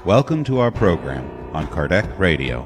Welcome to our program on Kardec Radio.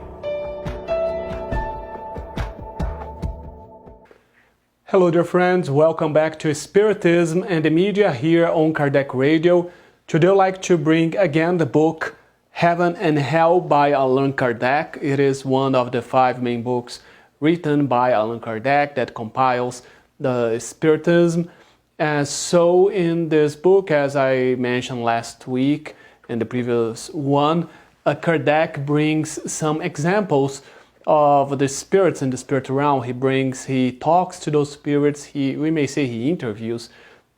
Hello dear friends, welcome back to Spiritism and the Media here on Kardec Radio. Today I'd like to bring again the book Heaven and Hell by Allan Kardec. It is one of the 5 main books written by Allan Kardec that compiles the Spiritism. And so in this book, as I mentioned last week in the previous one, Kardec brings some examples of the spirits in the spirit realm. He talks to those spirits, we may say he interviews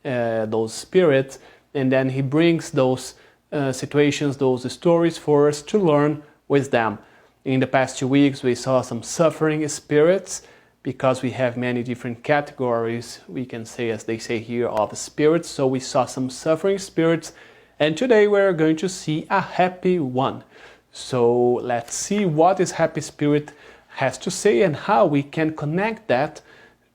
those spirits, and then he brings those situations, those stories for us to learn with them. In the past 2 weeks, we saw some suffering spirits, because we have many different categories, we can say, as they say here, of spirits. So we saw some suffering spirits, and today we're going to see a happy one. So let's see what this happy spirit has to say and how we can connect that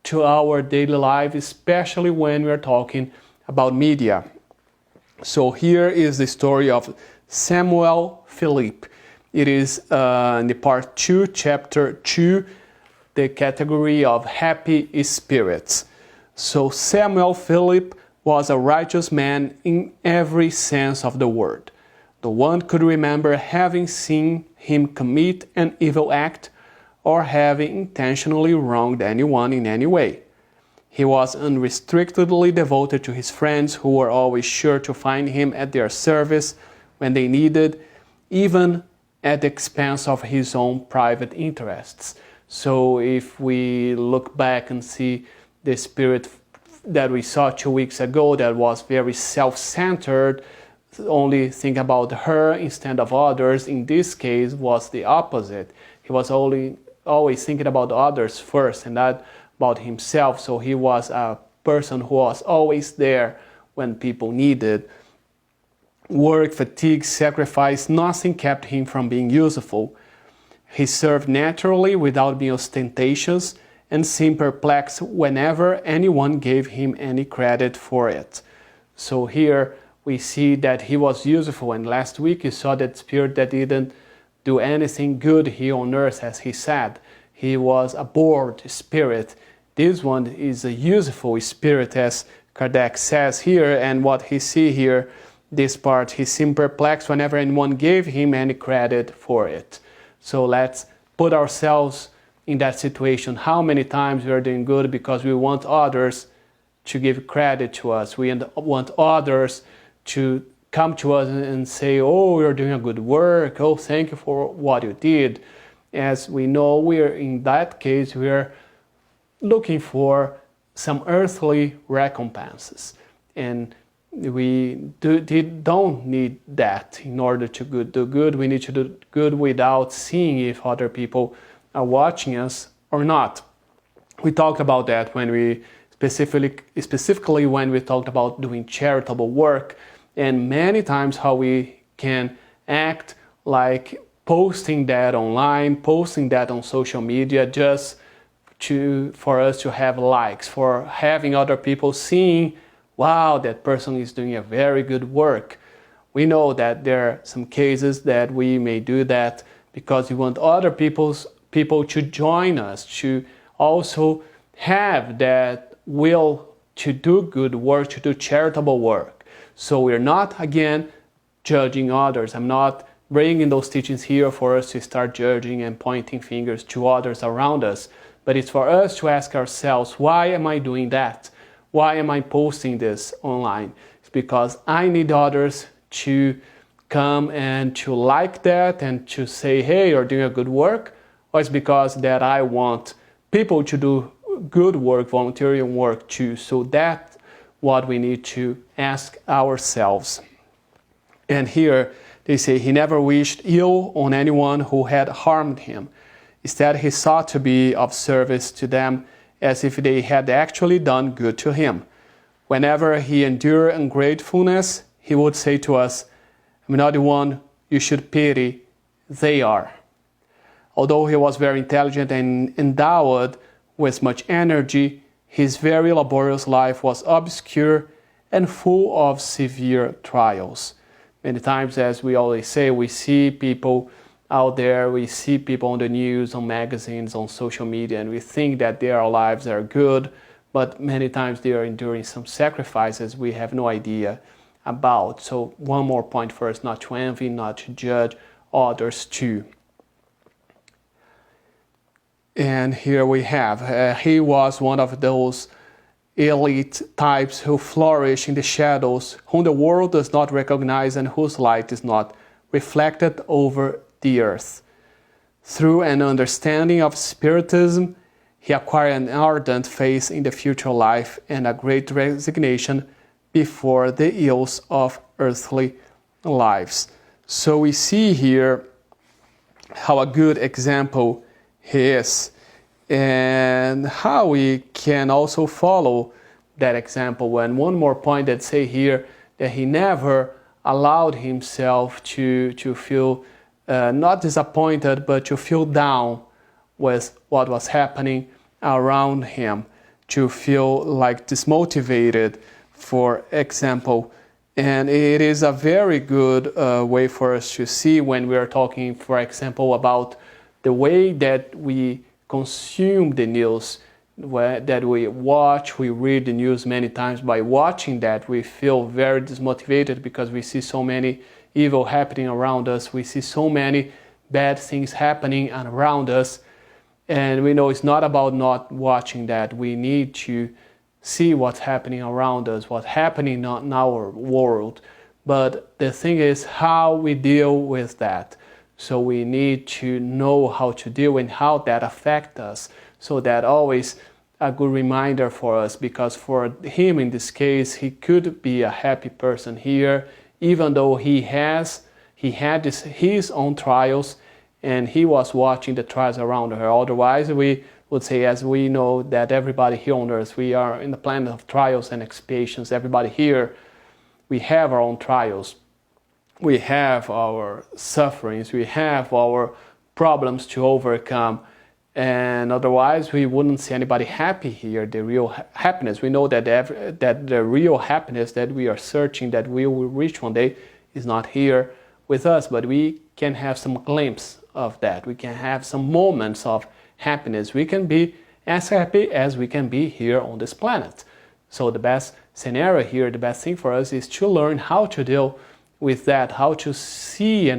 to our daily life, especially when we're talking about media. So here is the story of Samuel Philippe. It is in the part 2, chapter 2, the category of happy spirits. So Samuel Philippe was a righteous man in every sense of the word. No one could remember having seen him commit an evil act or having intentionally wronged anyone in any way. He was unrestrictedly devoted to his friends, who were always sure to find him at their service when they needed, even at the expense of his own private interests. So if we look back and see the spirit that we saw 2 weeks ago that was very self-centered, only think about her instead of others, in this case was the opposite. He was always thinking about others first and not about himself. So he was a person who was always there when people needed. Work, fatigue, sacrifice, nothing kept him from being useful. He served naturally without being ostentatious and seemed perplexed whenever anyone gave him any credit for it. So here we see that he was useful, and last week you saw that spirit that didn't do anything good here on earth, as he said. He was a bored spirit. This one is a useful spirit, as Kardec says here, and what he see here, this part, he seemed perplexed whenever anyone gave him any credit for it. So let's put ourselves in that situation. How many times we are doing good because we want others to give credit to us. We want others to come to us and say, oh, you're doing a good work. Oh, thank you for what you did. As we know, in that case, we're looking for some earthly recompenses. And we don't need that in order to do good. We need to do good without seeing if other people are watching us or not. We talked about that when we specifically when we talked about doing charitable work, and many times how we can act like posting that online, posting that on social media just for us to have likes, for having other people seeing, wow, that person is doing a very good work. We know that there are some cases that we may do that because we want other people to join us, to also have that will to do good work, to do charitable work. So we're not, again, judging others. I'm not bringing those teachings here for us to start judging and pointing fingers to others around us. But it's for us to ask ourselves, why am I doing that? Why am I posting this online? It's because I need others to come and to like that and to say, hey, you're doing a good work? Or it's because that I want people to do good work, volunteering work too. So that's what we need to ask ourselves. And here they say he never wished ill on anyone who had harmed him. Instead, he sought to be of service to them as if they had actually done good to him. Whenever he endured ungratefulness, he would say to us, I'm not the one you should pity, they are. Although he was very intelligent and endowed with much energy, his very laborious life was obscure and full of severe trials. Many times, as we always say, we see people out there, we see people on the news, on magazines, on social media, and we think that their lives are good, but many times they are enduring some sacrifices we have no idea about. So one more point for us, not to envy, not to judge others too. And here we have, he was one of those elite types who flourish in the shadows, whom the world does not recognize and whose light is not reflected over the earth. Through an understanding of Spiritism, he acquired an ardent faith in the future life and a great resignation before the ills of earthly lives. So we see here how a good example he is, and how we can also follow that example. And one more point that say here that he never allowed himself to feel not disappointed, but to feel down with what was happening around him, to feel like dismotivated, for example. And it is a very good way for us to see when we are talking, for example, about the way that we consume the news, that we watch, we read the news many times. By watching that, we feel very dismotivated because we see so many evil happening around us. We see so many bad things happening around us. And we know it's not about not watching that. We need to see what's happening around us, what's happening in our world. But the thing is how we deal with that. So we need to know how to deal and how that affects us. So that always a good reminder for us, because for him in this case, he could be a happy person here, even though he had his own trials, and he was watching the trials around her. Otherwise, we would say, as we know that everybody here on earth, we are in the planet of trials and expiations. Everybody here, we have our own trials. We have our sufferings, we have our problems to overcome, and otherwise we wouldn't see anybody happy here, the real happiness. We know that the real happiness that we are searching, that we will reach one day, is not here with us, but we can have some glimpse of that. We can have some moments of happiness. We can be as happy as we can be here on this planet. So the best scenario here, the best thing for us is to learn how to deal with that, how to see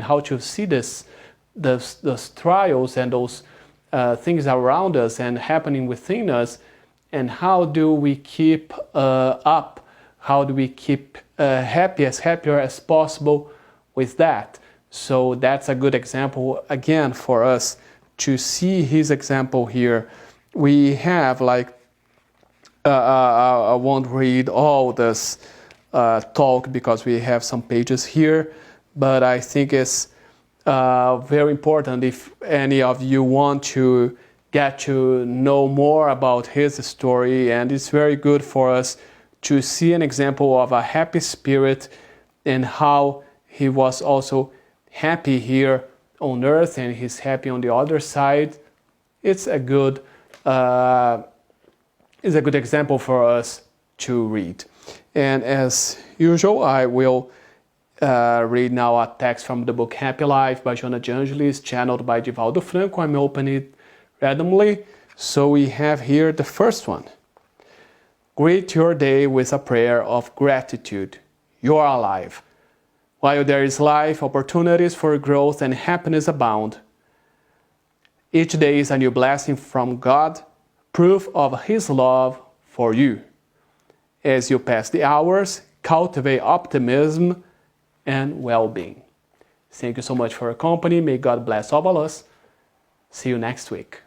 those trials and those things around us and happening within us, and how do we keep up, how do we keep happier as possible with that. So that's a good example again for us to see his example here. We have I won't read all this talk because we have some pages here, but I think it's very important if any of you want to get to know more about his story, and it's very good for us to see an example of a happy spirit and how he was also happy here on earth and he's happy on the other side. It's a good example for us to read. And as usual, I will read now a text from the book Happy Life by Joana de Angelis, channeled by Divaldo Franco. I'm opening it randomly. So we have here the first one. Greet your day with a prayer of gratitude. You are alive. While there is life, opportunities for growth and happiness abound. Each day is a new blessing from God, proof of His love for you. As you pass the hours, cultivate optimism and well-being. Thank you so much for your company. May God bless all of us. See you next week.